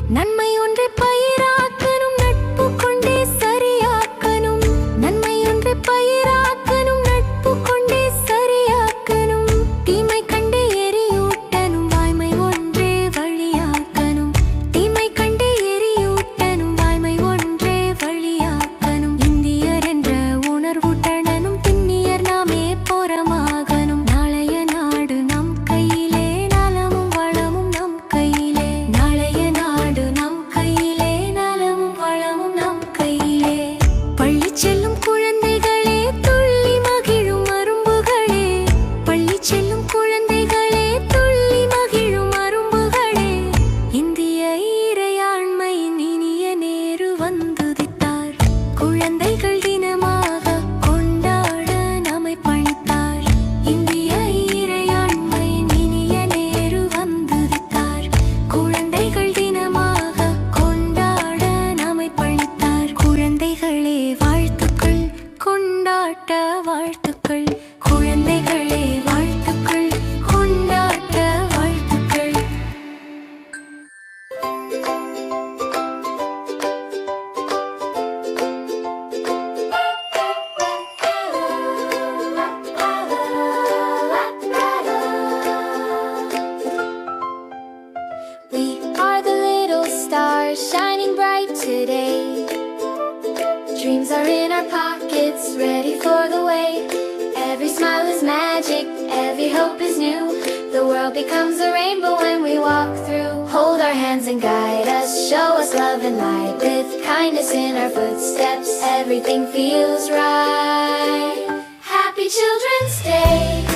நன்மை ஒன்றை பயிராக்கணும் நட்பு கொண்டே சரியாக்கணும். நன்மை ஒன்றை பயிராக்கணும் நட்பு கொண்டே சரியாக்கணும். தீமை கண்டே எரியூட்டணும் வாய்மை ஒன்றே வழியாக்கணும். தீமை கண்டே எரியூட்டணும் வாய்மை ஒன்றே வழியாக்கணும். இந்தியர் என்ற உணர்வுட்டனும் திண்ணியர் நாமே புறமாகணும். நாளைய நாடு நம் கையிலே நலமும் வளமும் நம் கையிலே. நாளைய நாடு நம் கையிலே நலமும் வளமும் நம் கையிலே. பள்ளி செல்லும் குழந்தைகளே துள்ளி மகிழும் அரும்புகளே. பள்ளி செல்லும் குழந்தைகளே துள்ளி மகிழும் அரும்புகளே. இந்திய இறையாண்மையின் இனிய நேரு வந்துதித்தார். குழந்தைகள் தினமாக கொண்டாட நம்மை பணித்தார். இந்திய இறையாண்மையின் இனிய நேரு வந்துதித்தார். குழந்தைகள் தினமாக கொண்டாட நம்மை பணித்தார். குழந்தைகளே வாழ்த்துக்கள் கொண்டாட்ட வாழ்த்துக்கள். குழந்தைகளே வாழ்த்துக்கள் கொண்டாட்ட வாழ்த்துக்கள். We are the little stars shining bright today. Dreams are in our pockets, ready for the way. Every smile is magic, every hope is new. The world becomes a rainbow when we walk through. Hold our hands and guide us, show us love and light. With kindness in our footsteps, everything feels right. Happy Children's Day.